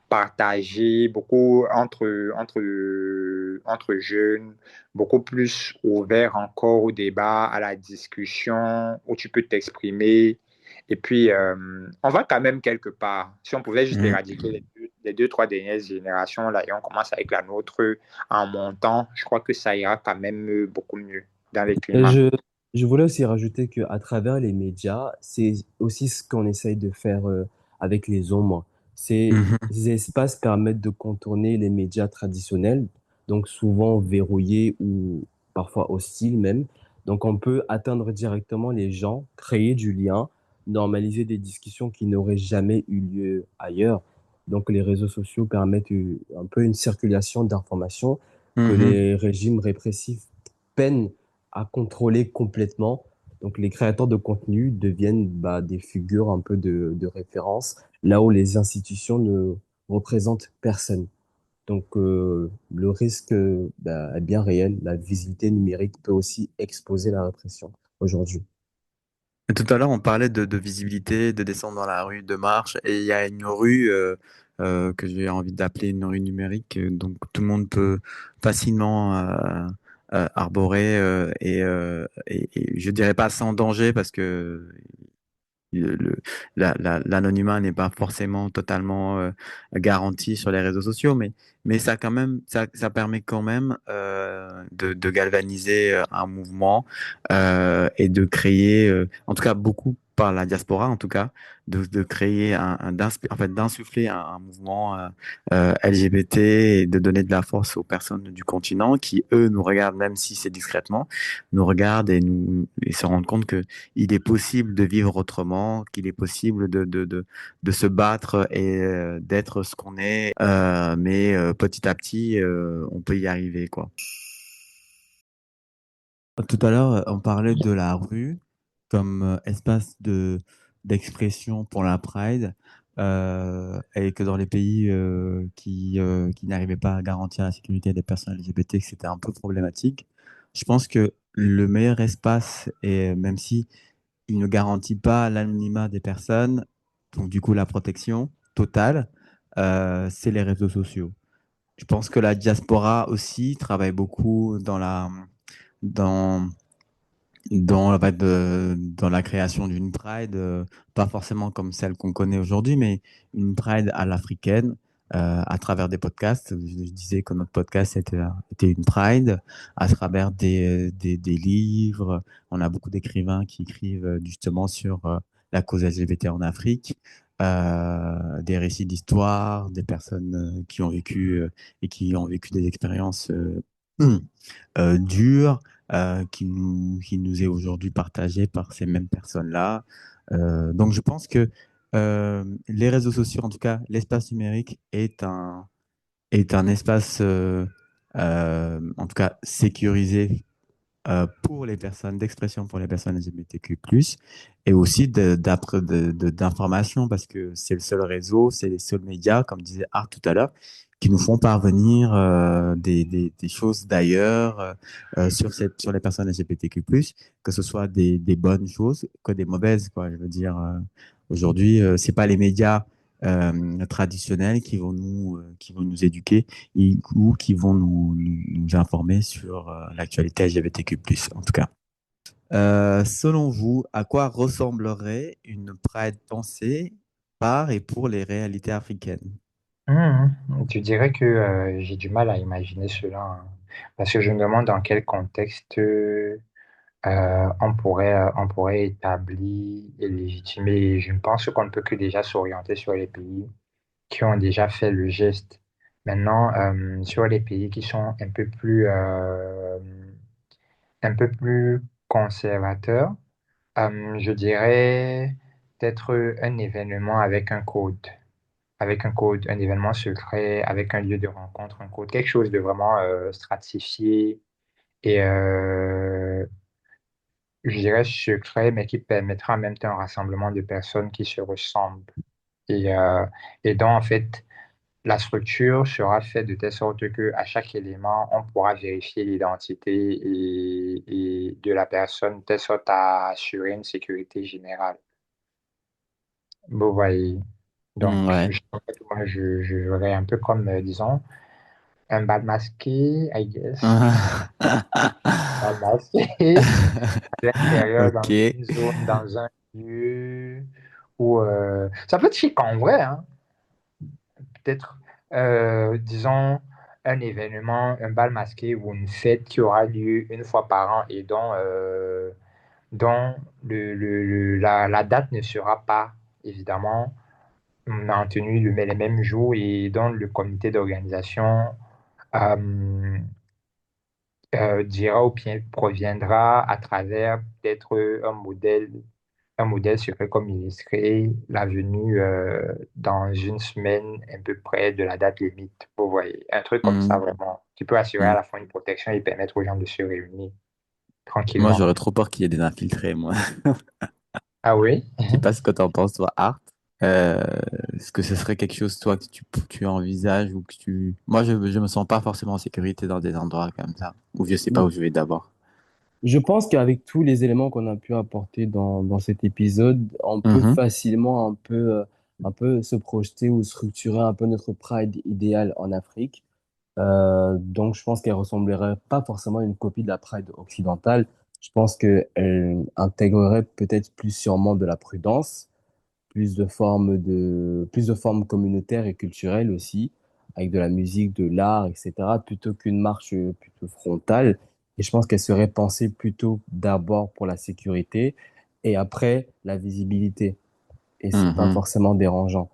partagés, beaucoup entre jeunes, beaucoup plus ouverts encore au débat, à la discussion, où tu peux t'exprimer. Et puis, on va quand même quelque part. Si on pouvait juste
Mm.
éradiquer les deux, trois dernières générations, là, et on commence avec la nôtre en montant, je crois que ça ira quand même beaucoup mieux dans les
Et
climats.
je voulais aussi rajouter qu'à travers les médias, c'est aussi ce qu'on essaye de faire avec les ombres.
Mhm.
Ces espaces permettent de contourner les médias traditionnels, donc souvent verrouillés ou parfois hostiles même. Donc on peut atteindre directement les gens, créer du lien, normaliser des discussions qui n'auraient jamais eu lieu ailleurs. Donc les réseaux sociaux permettent un peu une circulation d'informations que
Mhm.
les régimes répressifs peinent à contrôler complètement. Donc, les créateurs de contenu deviennent des figures un peu de référence, là où les institutions ne représentent personne. Donc, le risque est bien réel. La visibilité numérique peut aussi exposer la répression aujourd'hui.
Et tout à l'heure, on parlait de visibilité, de descendre dans la rue, de marche, et il y a une rue que j'ai envie d'appeler une rue numérique, donc tout le monde peut facilement arborer et je dirais pas sans danger parce que le, l'anonymat n'est pas forcément totalement garanti sur les réseaux sociaux, mais ça quand même, ça permet quand même de galvaniser un mouvement et de créer, en tout cas beaucoup par la diaspora, en tout cas, de créer en fait, d'insuffler un mouvement LGBT et de donner de la force aux personnes du continent qui, eux, nous regardent, même si c'est discrètement, nous regardent et se rendent compte que il est possible de vivre autrement, qu'il est possible de se battre et d'être ce qu'on est, mais petit à petit, on peut y arriver, quoi. Tout à l'heure, on parlait de la rue comme espace d'expression pour la Pride, et que dans les pays qui n'arrivaient pas à garantir la sécurité des personnes LGBT, que c'était un peu problématique. Je pense que le meilleur espace, et même si il ne garantit pas l'anonymat des personnes, donc du coup la protection totale, c'est les réseaux sociaux. Je pense que la diaspora aussi travaille beaucoup dans, dans la création d'une Pride, pas forcément comme celle qu'on connaît aujourd'hui, mais une Pride à l'africaine, à travers des podcasts. Je disais que notre podcast était une Pride, à travers des livres. On a beaucoup d'écrivains qui écrivent justement sur la cause LGBT en Afrique, des récits d'histoire, des personnes qui ont vécu et qui ont vécu des expériences dures, qui nous est aujourd'hui partagé par ces mêmes personnes-là. Donc, je pense que les réseaux sociaux, en tout cas, l'espace numérique est un espace, en tout cas, sécurisé pour les personnes, d'expression pour les personnes LGBTQ+, et aussi d'information, parce que c'est le seul réseau, c'est les seuls médias, comme disait Art tout à l'heure, qui nous font parvenir des choses d'ailleurs sur les personnes LGBTQ+, que ce soit des bonnes choses que des mauvaises, quoi. Je veux dire, aujourd'hui, c'est pas les médias traditionnels qui vont nous éduquer ou qui vont nous informer sur l'actualité LGBTQ+, en tout cas. Selon vous, à quoi ressemblerait une Pride pensée par et pour les réalités africaines?
Tu dirais que j'ai du mal à imaginer cela, hein, parce que je me demande dans quel contexte on pourrait établir et légitimer. Je ne pense qu'on ne peut que déjà s'orienter sur les pays qui ont déjà fait le geste. Maintenant, sur les pays qui sont un peu plus conservateurs, je dirais peut-être un événement avec un code, un événement secret, avec un lieu de rencontre, un code, quelque chose de vraiment stratifié et je dirais secret, mais qui permettra en même temps un rassemblement de personnes qui se ressemblent. Et, euh, et donc, en fait, la structure sera faite de telle sorte que à chaque élément, on pourra vérifier l'identité de la personne, de telle sorte à assurer une sécurité générale. Vous voyez. Donc,
Ouais.
moi, je verrais un peu comme, disons, un bal masqué, I guess. Bal masqué à l'intérieur,
Ok.
dans une zone, dans un lieu où... ça peut être chic en vrai, hein. Peut-être, disons, un événement, un bal masqué ou une fête qui aura lieu une fois par an et dont la date ne sera pas, évidemment, maintenue les mêmes jours et dont le comité d'organisation euh, dira ou bien proviendra à travers peut-être un modèle serait comme illustrer la venue dans une semaine à peu près de la date limite. Vous voyez, un truc comme ça
Hmm,
vraiment, qui peut assurer à
hmm.
la fois une protection et permettre aux gens de se réunir
Moi,
tranquillement.
j'aurais trop peur qu'il y ait des infiltrés, moi.
Ah oui?
Je sais pas ce que t'en penses, toi, Art. Est-ce que ce serait quelque chose, toi, que tu envisages ou que tu... Moi, je me sens pas forcément en sécurité dans des endroits comme ça, ou je sais pas où je vais d'abord.
Je pense qu'avec tous les éléments qu'on a pu apporter dans cet épisode, on peut
Mhm,
facilement un peu se projeter ou structurer un peu notre Pride idéal en Afrique. Donc, je pense qu'elle ressemblerait pas forcément à une copie de la Pride occidentale. Je pense qu'elle intégrerait peut-être plus sûrement de la prudence, plus de formes communautaires et culturelles aussi, avec de la musique, de l'art, etc., plutôt qu'une marche plutôt frontale. Et je pense qu'elle serait pensée plutôt d'abord pour la sécurité et après la visibilité. Et c'est pas
mhm,
forcément dérangeant.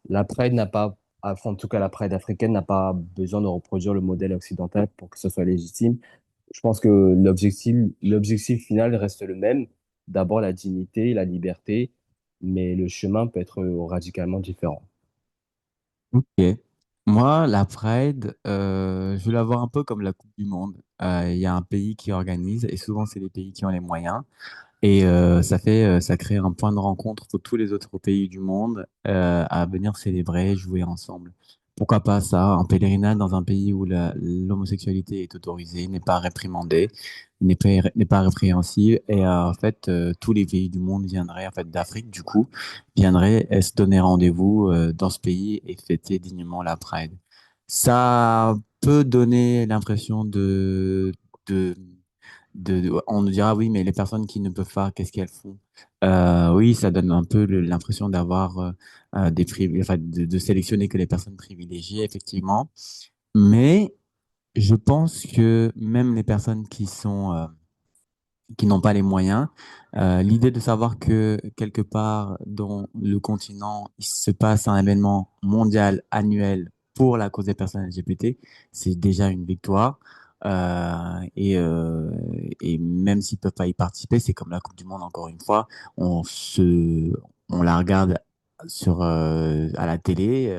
La Pride n'a pas, enfin, en tout cas la Pride africaine n'a pas besoin de reproduire le modèle occidental pour que ce soit légitime. Je pense que l'objectif final reste le même. D'abord la dignité, la liberté, mais le chemin peut être radicalement différent.
ok. Moi, la Pride, je vais la voir un peu comme la Coupe du Monde. Il y a un pays qui organise, et souvent c'est les pays qui ont les moyens. Et ça crée un point de rencontre pour tous les autres pays du monde à venir célébrer, jouer ensemble. Pourquoi pas ça, un pèlerinage dans un pays où l'homosexualité est autorisée, n'est pas réprimandée, n'est pas répréhensible. Et en fait, tous les pays du monde viendraient, en fait, d'Afrique, du coup, viendraient se donner rendez-vous dans ce pays et fêter dignement la Pride. Ça peut donner l'impression de on nous dira oui, mais les personnes qui ne peuvent pas, qu'est-ce qu'elles font? Oui, ça donne un peu l'impression d'avoir enfin, de sélectionner que les personnes privilégiées, effectivement. Mais je pense que même les personnes qui n'ont pas les moyens, l'idée de savoir que quelque part dans le continent, il se passe un événement mondial annuel pour la cause des personnes LGBT, c'est déjà une victoire. Et même s'ils peuvent pas y participer, c'est comme la Coupe du Monde encore une fois, on la regarde à la télé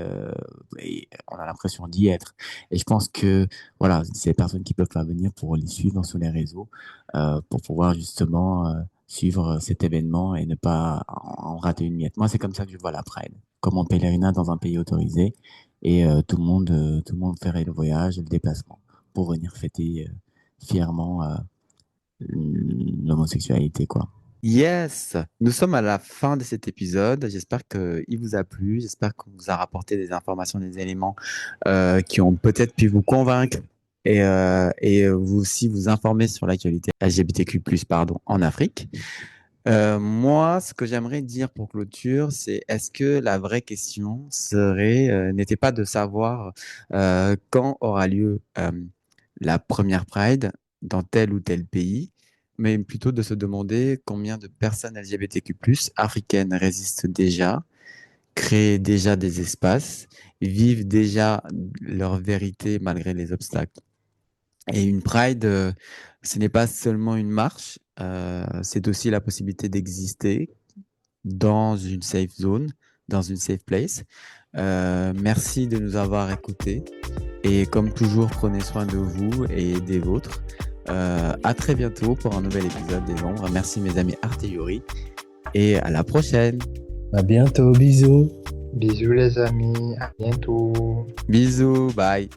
et on a l'impression d'y être. Et je pense que voilà, c'est les personnes qui peuvent pas venir pour les suivre sur les réseaux pour pouvoir justement suivre cet événement et ne pas en rater une miette. Moi, c'est comme ça que je vois la Pride, comme en pèlerinage dans un pays autorisé et tout le monde ferait le voyage, le déplacement pour venir fêter fièrement l'homosexualité, quoi. Yes, nous sommes à la fin de cet épisode. J'espère qu'il vous a plu. J'espère qu'on vous a rapporté des informations, des éléments qui ont peut-être pu vous convaincre et vous aussi vous informer sur l'actualité LGBTQ+, pardon, en Afrique. Moi, ce que j'aimerais dire pour clôture, c'est est-ce que la vraie question n'était pas de savoir quand aura lieu la première Pride dans tel ou tel pays, mais plutôt de se demander combien de personnes LGBTQ+, africaines résistent déjà, créent déjà des espaces, vivent déjà leur vérité malgré les obstacles. Et une Pride, ce n'est pas seulement une marche, c'est aussi la possibilité d'exister dans une safe zone, dans une safe place. Merci de nous avoir écoutés. Et comme toujours, prenez soin de vous et des vôtres. À très bientôt pour un nouvel épisode des Ombres. Merci mes amis Artillery et à la prochaine.
À bientôt, bisous.
Bisous les amis, à bientôt.
Bisous, bye.